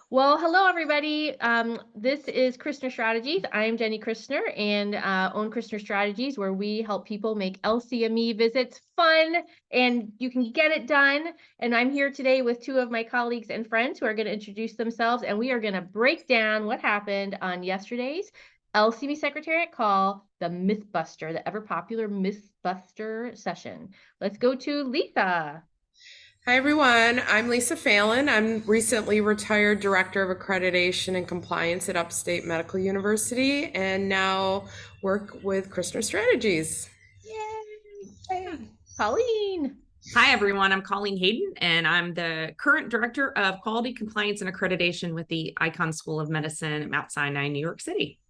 Well, hello, everybody. This is Christner Strategies. I'm Jenny Christner and own Christner Strategies, where we help people make LCME visits fun and you can get it done. And I'm here today with two of my colleagues and friends who are going to introduce themselves, and we are going to break down what happened on yesterday's LCME Secretariat call, the Mythbuster, the ever popular Mythbuster session. Let's go to Lisa. Hi, everyone. I'm Lisa Phelan. I'm recently retired Director of Accreditation and Compliance at Upstate Medical University and now work with Christner Strategies. Yay! Colleen. Hi, everyone. I'm Colleen Hayden, and I'm the current Director of Quality, Compliance, and Accreditation with the Icahn School of Medicine at Mount Sinai, New York City.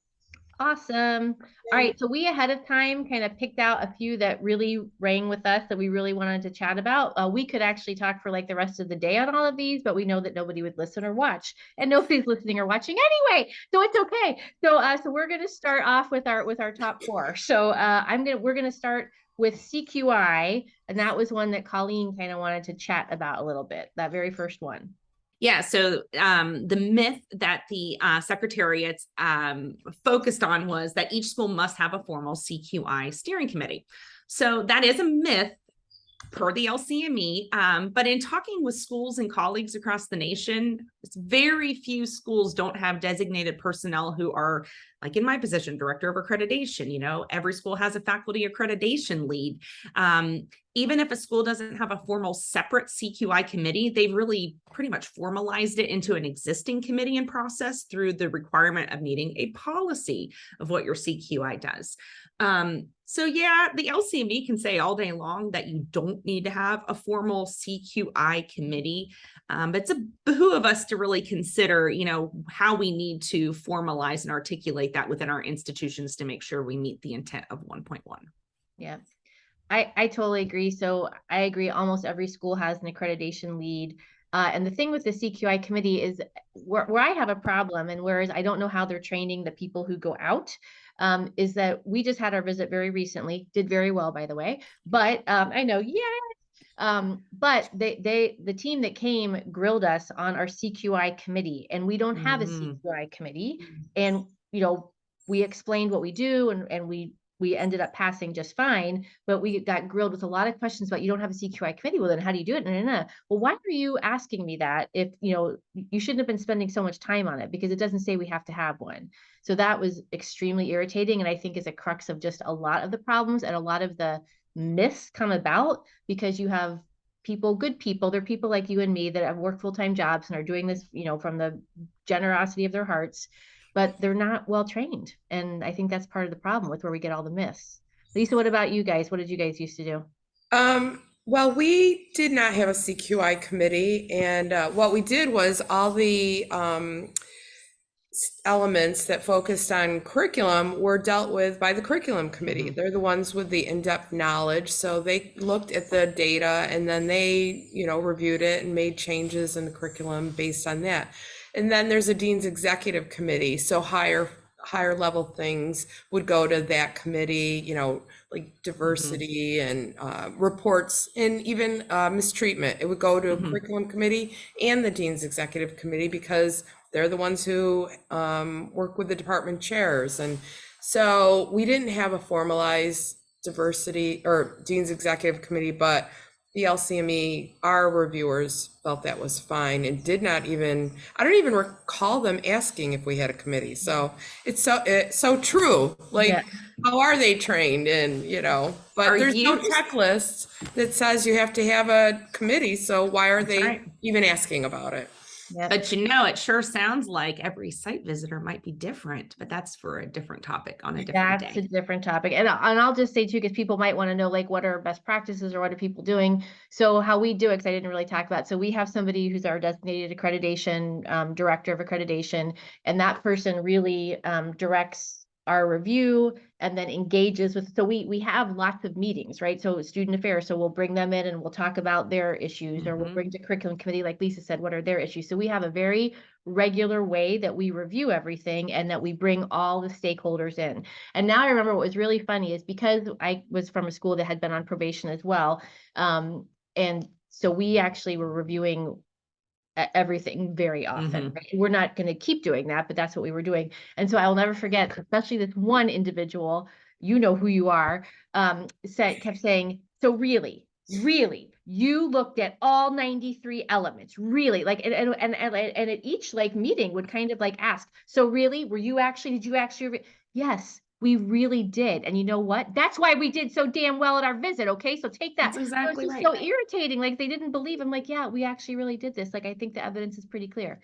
Awesome. All right, so we ahead of time kind of picked out a few that really rang with us that we really wanted to chat about. We could actually talk for like the rest of the day on all of these, but we know that nobody would listen or watch, and nobody's listening or watching anyway, so it's okay. So we're going to start off with our top four. So we're going to start with CQI, and that was one that Colleen kind of wanted to chat about a little bit. That very first one. Yeah, so the myth that the Secretariat focused on was that each school must have a formal CQI steering committee. So that is a myth per the LCME, but in talking with schools and colleagues across the nation, it's very few schools don't have designated personnel who are, like in my position, Director of Accreditation. You know, every school has a faculty accreditation lead. Even if a school doesn't have a formal separate CQI committee, they've really pretty much formalized it into an existing committee and process through the requirement of needing a policy of what your CQI does. So yeah, the LCME can say all day long that you don't need to have a formal CQI committee, but it's a behoove of us to really consider, you know, how we need to formalize and articulate that within our institutions to make sure we meet the intent of 1.1. Yeah. I totally agree. So I agree. Almost every school has an accreditation lead. And the thing with the CQI committee is where I have a problem, and whereas I don't know how they're training the people who go out, is that we just had our visit very recently, did very well, by the way. But I know, but the team that came grilled us on our CQI committee, and we don't have a CQI committee. And, you know, we explained what we do, and we ended up passing just fine, but we got grilled with a lot of questions about, you don't have a CQI committee. Well, then how do you do it? Well, why are you asking me that if, you know, you shouldn't have been spending so much time on it, because it doesn't say we have to have one. So that was extremely irritating, and I think is a crux of just a lot of the problems, and a lot of the myths come about because you have people, good people, they're people like you and me that have worked full-time jobs and are doing this, you know, from the generosity of their hearts, but they're not well trained. And I think that's part of the problem with where we get all the myths. Lisa, what about you guys? What did you guys used to do? Well, we did not have a CQI committee, and what we did was all the elements that focused on curriculum were dealt with by the curriculum committee. They're the ones with the in-depth knowledge. So they looked at the data, and then they, you know, reviewed it and made changes in the curriculum based on that. And then there's a dean's executive committee. So higher level things would go to that committee, you know, like diversity and reports, and even mistreatment. It would go to a curriculum committee and the dean's executive committee, because they're the ones who work with the department chairs. And so we didn't have a formalized diversity or dean's executive committee, but the LCME, our reviewers felt that was fine, and did not even, I don't even recall them asking if we had a committee. So it's so true. Like, yeah. How are they trained? And, you know, but there's no checklist that says you have to have a committee. So why are they even asking about it? Yep. But you know, it sure sounds like every site visitor might be different, but that's for a different topic on a different day. That's a different topic. And I'll just say too, because people might want to know, like, what are best practices or what are people doing? So how we do it, because I didn't really talk about. So we have somebody who's our designated accreditation, director of accreditation, and that person really directs our review and then engages with, so we have lots of meetings, right? So student affairs, so we'll bring them in and we'll talk about their issues, or we'll bring to curriculum committee, like Lisa said, what are their issues? So we have a very regular way that we review everything, and that we bring all the stakeholders in. And now I remember what was really funny is, because I was from a school that had been on probation as well, and so we actually were reviewing everything very often. Right? We're not going to keep doing that, but that's what we were doing. And so I'll never forget, especially this one individual, you know who you are, kept saying, so really, you looked at all 93 elements, really, like, and at each like meeting would kind of like ask, so really, did you actually, yes, we really did. And you know what? That's why we did so damn well at our visit. Okay. So take that. That's exactly so it's just so irritating. Like they didn't believe. I'm like, yeah, we actually really did this. Like, I think the evidence is pretty clear.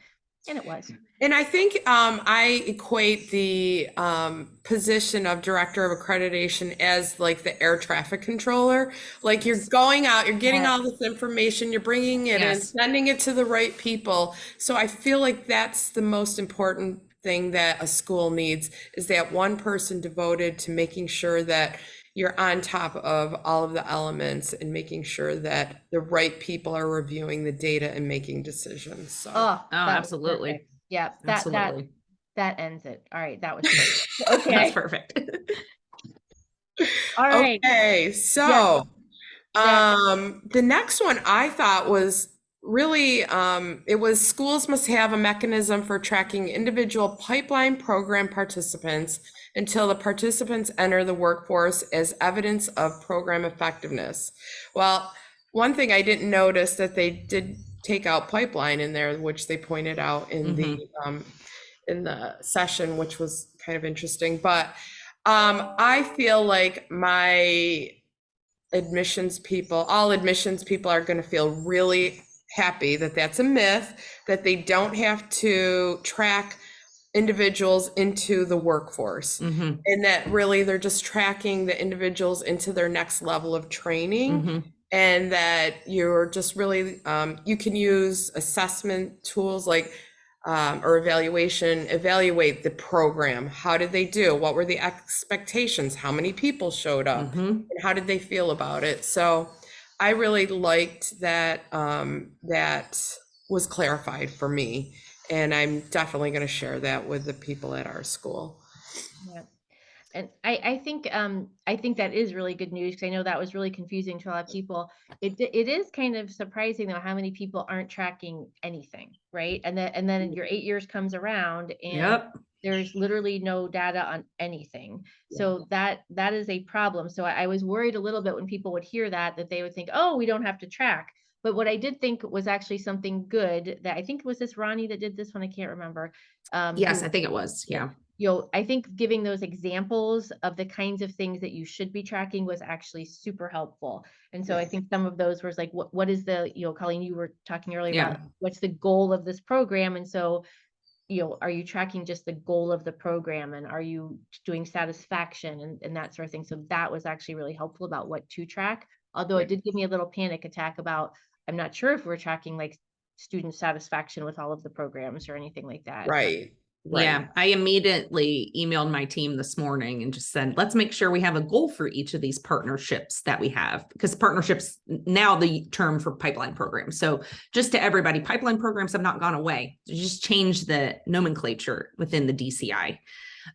And it was. And I think I equate the position of director of accreditation as like the air traffic controller. Like you're going out, you're getting all this information, you're bringing it in, sending it to the right people. So I feel like that's the most important thing that a school needs, is that one person devoted to making sure that you're on top of all of the elements and making sure that the right people are reviewing the data and making decisions. So absolutely. Yeah, absolutely. That ends it. All right, that was perfect. Okay. That's perfect. All right. Okay, so the next one I thought was really, it was schools must have a mechanism for tracking individual pipeline program participants until the participants enter the workforce as evidence of program effectiveness. Well, one thing I didn't notice that they did take out pipeline in there, which they pointed out in the session, which was kind of interesting. But I feel like my admissions people, all admissions people, are going to feel really happy that that's a myth, that they don't have to track individuals into the workforce, and that really they're just tracking the individuals into their next level of training, and that you're just really you can use assessment tools like or evaluate the program. How did they do? What were the expectations? How many people showed up? And how did they feel about it? So I really liked that that was clarified for me, and I'm definitely going to share that with the people at our school. Yeah. And I think that is really good news, because I know that was really confusing to a lot of people. It is kind of surprising though how many people aren't tracking anything, right? And then your 8 years comes around and there's literally no data on anything. So that is a problem. So I was worried a little bit when people would hear that they would think, oh, we don't have to track. But what I did think was actually something good, that I think was this Ronnie that did this one, I can't remember. Yes, I think it was. Yeah. I think giving those examples of the kinds of things that you should be tracking was actually super helpful. And so I think some of those was like, what is the, Colleen, you were talking earlier about what's the goal of this program? And so, are you tracking just the goal of the program, and are you doing satisfaction and that sort of thing? So that was actually really helpful about what to track. Although it did give me a little panic attack about, I'm not sure if we're tracking like student satisfaction with all of the programs or anything like that. Right. Yeah, I immediately emailed my team this morning and just said, let's make sure we have a goal for each of these partnerships that we have, because partnerships now the term for pipeline programs. So just to everybody, pipeline programs have not gone away. Just change the nomenclature within the DCI.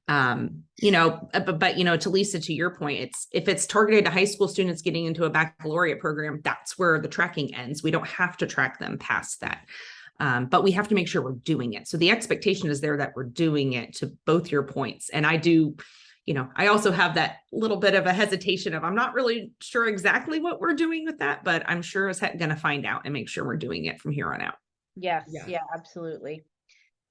But to Lisa, to your point, if it's targeted to high school students getting into a baccalaureate program, that's where the tracking ends. We don't have to track them past that. But we have to make sure we're doing it. So the expectation is there that we're doing it, to both your points. And I do, I also have that little bit of a hesitation of, I'm not really sure exactly what we're doing with that, but I'm sure as heck going to find out and make sure we're doing it from here on out. Yes. Yeah, absolutely.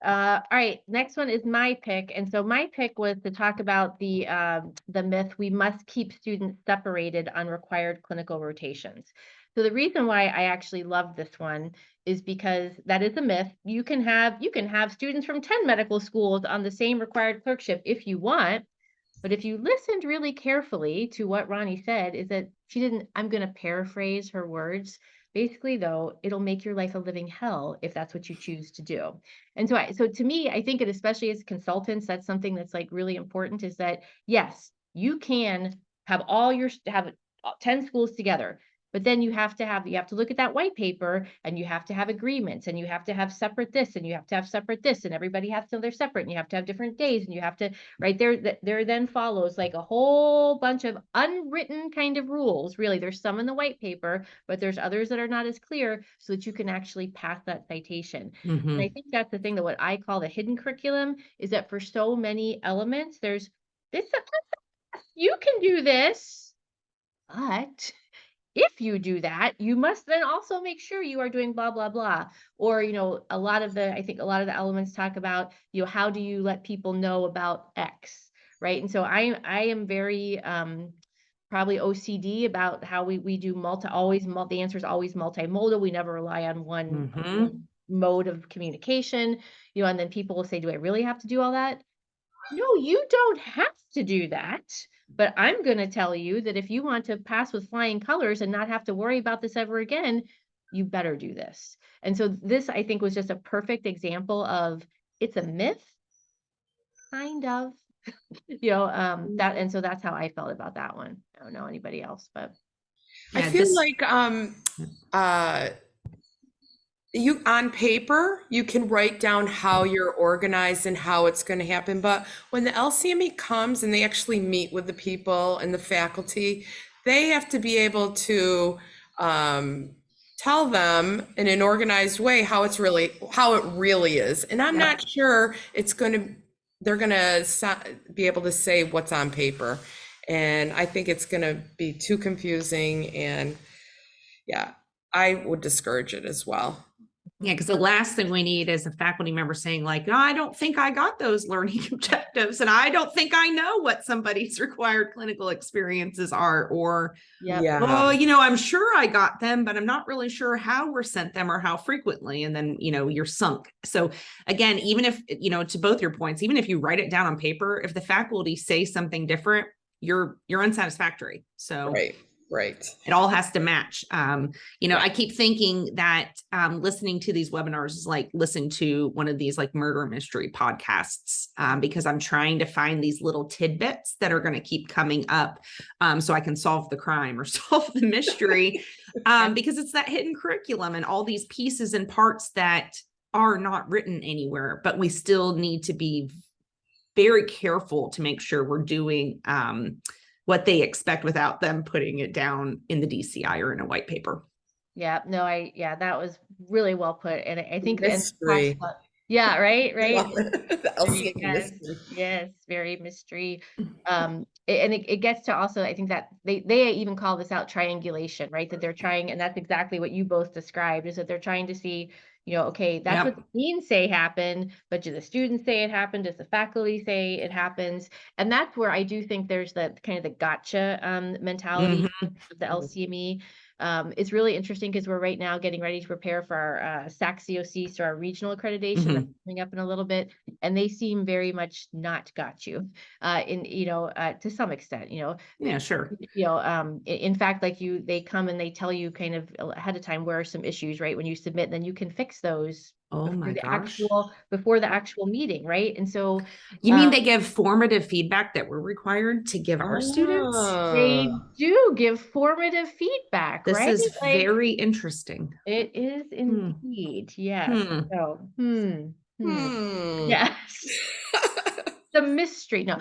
All right. Next one is my pick. And so my pick was to talk about the myth, we must keep students separated on required clinical rotations. So the reason why I actually love this one is because that is a myth. You can have students from 10 medical schools on the same required clerkship if you want. But if you listened really carefully to what Ronnie said, is that she didn't, I'm going to paraphrase her words. Basically, though, it'll make your life a living hell if that's what you choose to do. And so to me, I think it, especially as consultants, that's something that's like really important, is that yes, you can have have 10 schools together. But then you have to look at that white paper, and you have to have agreements, and you have to have separate this, and you have to have separate this, and everybody has to know they're separate, and you have to have different days, and you have to, right there then follows like a whole bunch of unwritten kind of rules. Really, there's some in the white paper, but there's others that are not as clear, so that you can actually pass that citation. Mhm. And I think that's the thing, that what I call the hidden curriculum is that for so many elements, there's this, you can do this, but if you do that, you must then also make sure you are doing blah, blah, blah. Or, I think a lot of the elements talk about, how do you let people know about X, right? And so I am very, probably OCD about how we do the answer is always multimodal. We never rely on one mode of communication, and then people will say, do I really have to do all that? No, you don't have to do that. But I'm going to tell you that if you want to pass with flying colors and not have to worry about this ever again, you better do this. And so this, I think, was just a perfect example of, it's a myth, kind of, and so that's how I felt about that one. I don't know anybody else, but I feel like you, on paper, you can write down how you're organized and how it's going to happen. But when the LCME comes and they actually meet with the people and the faculty, they have to be able to tell them in an organized way how it really is. And I'm not sure they're going to be able to say what's on paper. And I think it's going to be too confusing. And yeah, I would discourage it as well. Yeah, because the last thing we need is a faculty member saying like, no, I don't think I got those learning objectives, and I don't think I know what somebody's required clinical experiences are, or, oh, I'm sure I got them, but I'm not really sure how we're sent them or how frequently. And then, you're sunk. So again, even if, to both your points, even if you write it down on paper, if the faculty say something different, you're unsatisfactory. So Right. It all has to match. I keep thinking that listening to these webinars is like listening to one of these like murder mystery podcasts, because I'm trying to find these little tidbits that are going to keep coming up, so I can solve the crime or solve the mystery, because it's that hidden curriculum and all these pieces and parts that are not written anywhere, but we still need to be very careful to make sure we're doing what they expect without them putting it down in the DCI or in a white paper. Yeah, no, that was really well put. And I think, mystery. Yeah, right. The LCME mystery. Yes, very mystery. And it gets to also, I think that they even call this out triangulation, right? That they're trying, and that's exactly what you both described, is that they're trying to see, okay, that's what the deans say happened, but do the students say it happened? Does the faculty say it happens? And that's where I do think there's that kind of the gotcha mentality of the LCME. It's really interesting because we're right now getting ready to prepare for our SAC COC, so our regional accreditation that's coming up in a little bit, and they seem very much not got you, to some extent, Yeah, sure. In fact, like they come and they tell you kind of ahead of time where are some issues, right? When you submit, then you can fix those. Oh my gosh. Before the actual meeting, right? And so you mean they give formative feedback that we're required to give our students? They do give formative feedback, this right? This is very interesting. It is indeed. Yes. So, yes. The mystery. No.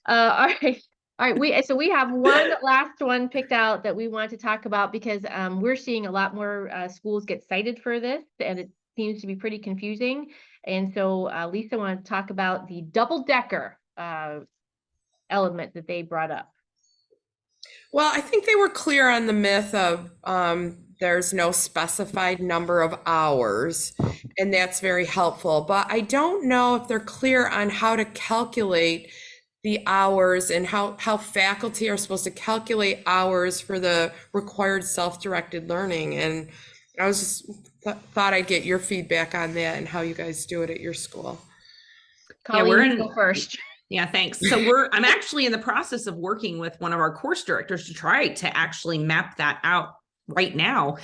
All right. All right, so we have one last one picked out that we want to talk about, because we're seeing a lot more schools get cited for this, and it seems to be pretty confusing. And so Lisa wanted to talk about the double-decker element that they brought up. Well, I think they were clear on the myth of there's no specified number of hours, and that's very helpful. But I don't know if they're clear on how to calculate the hours and how faculty are supposed to calculate hours for the required self-directed learning. And I was just thought I'd get your feedback on that and how you guys do it at your school. Colleen, go first. Yeah, thanks. So I'm actually in the process of working with one of our course directors to try to actually map that out right now.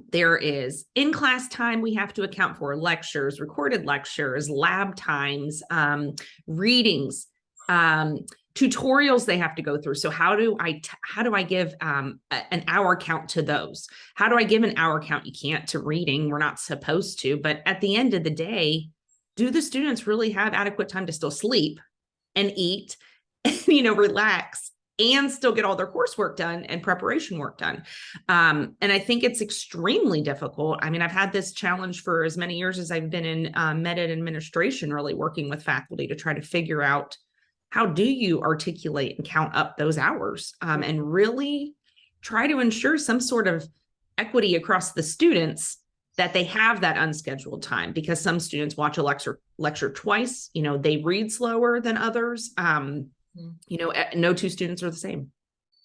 There is in-class time we have to account for, lectures, recorded lectures, lab times, readings, tutorials they have to go through. So how do I give an hour count to those? How do I give an hour count? You can't to reading. We're not supposed to. But at the end of the day, do the students really have adequate time to still sleep and eat and, relax and still get all their coursework done and preparation work done? And I think it's extremely difficult. I mean, I've had this challenge for as many years as I've been in med ed administration, really working with faculty to try to figure out, how do you articulate and count up those hours, and really try to ensure some sort of equity across the students, that they have that unscheduled time, because some students watch a lecture twice, they read slower than others. No two students are the same.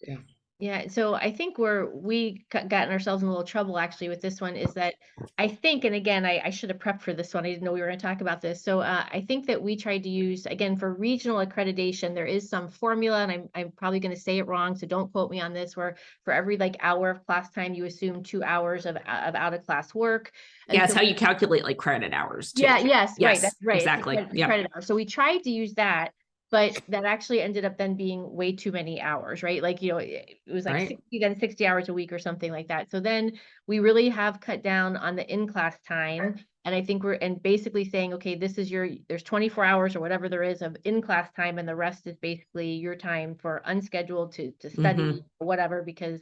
Yeah. Yeah, so I think we gotten ourselves in a little trouble actually with this one, is that I think, and again, I should have prepped for this one. I didn't know we were going to talk about this. So I think that we tried to use, again, for regional accreditation, there is some formula, and I'm probably going to say it wrong, so don't quote me on this, where for every hour of class time, you assume 2 hours of out of class work. And yeah, it's how you calculate credit hours too. Yeah, yes, right, that's right. Exactly. Yeah. Credit hours. So we tried to use that, but that actually ended up then being way too many hours, right? It was like 60 hours a week or something like that. So then we really have cut down on the in-class time. And I think and basically saying, okay, there's 24 hours or whatever there is of in-class time, and the rest is basically your time for unscheduled to study or whatever, because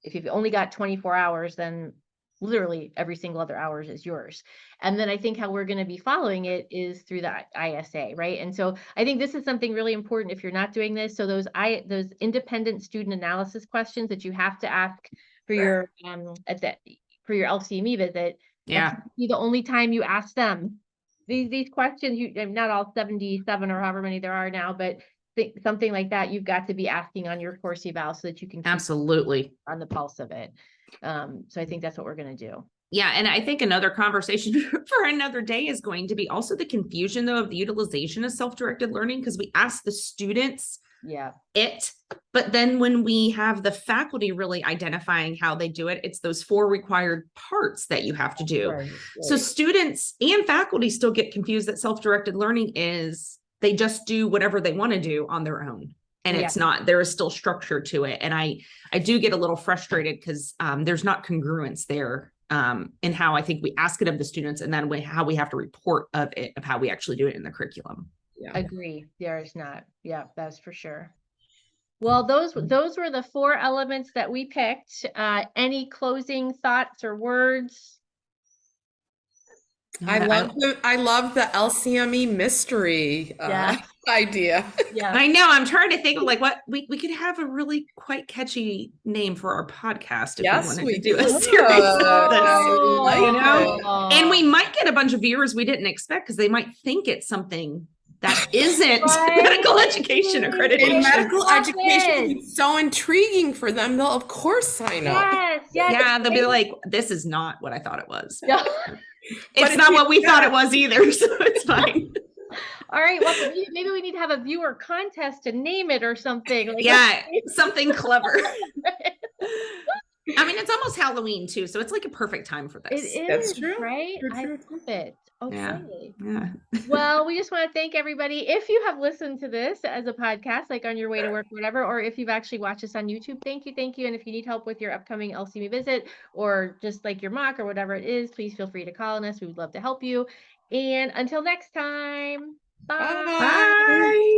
if you've only got 24 hours, then literally every single other hours is yours. And then I think how we're going to be following it is through the ISA, right? And so I think this is something really important if you're not doing this. So those independent student analysis questions that you have to ask for your for your LCME visit, yeah, that be the only time you ask them these questions. Not all 77 or however many there are now, but something like that you've got to be asking on your course eval, so that you can keep absolutely on the pulse of it. So I think that's what we're going to do. Yeah. And I think another conversation for another day is going to be also the confusion, though, of the utilization of self-directed learning, because we ask the students but then when we have the faculty really identifying how they do it, it's those 4 required parts that you have to do. Right. So students and faculty still get confused that self-directed learning is they just do whatever they want to do on their own. And it's not, there is still structure to it. And I do get a little frustrated because there's not congruence there in how I think we ask it of the students, and then how we have to report of how we actually do it in the curriculum. Yeah. Agree. There is not. Yeah, that's for sure. Well, those were the 4 elements that we picked. Any closing thoughts or words? I love the LCME mystery idea. Yeah, I know. I'm trying to think of what we could have a really quite catchy name for our podcast if we wanted to do a series of this, and we might get a bunch of viewers we didn't expect, because they might think it's something that isn't medical education accreditation. And medical education is so intriguing for them. They'll of course sign up. Yes. Yeah, they'll be like, this is not what I thought it was. Yeah. It's not what we thought it was either, so it's fine. All right, well, maybe we need to have a viewer contest to name it or something. Something clever. I mean, it's almost Halloween too, so it's like a perfect time for this. It is. That's true, right? I love it. Okay. Yeah. Well, we just want to thank everybody. If you have listened to this as a podcast, on your way to work, or whatever, or if you've actually watched us on YouTube, thank you. And if you need help with your upcoming LCME visit, or just your mock or whatever it is, please feel free to call on us. We would love to help you. And until next time, bye. Bye.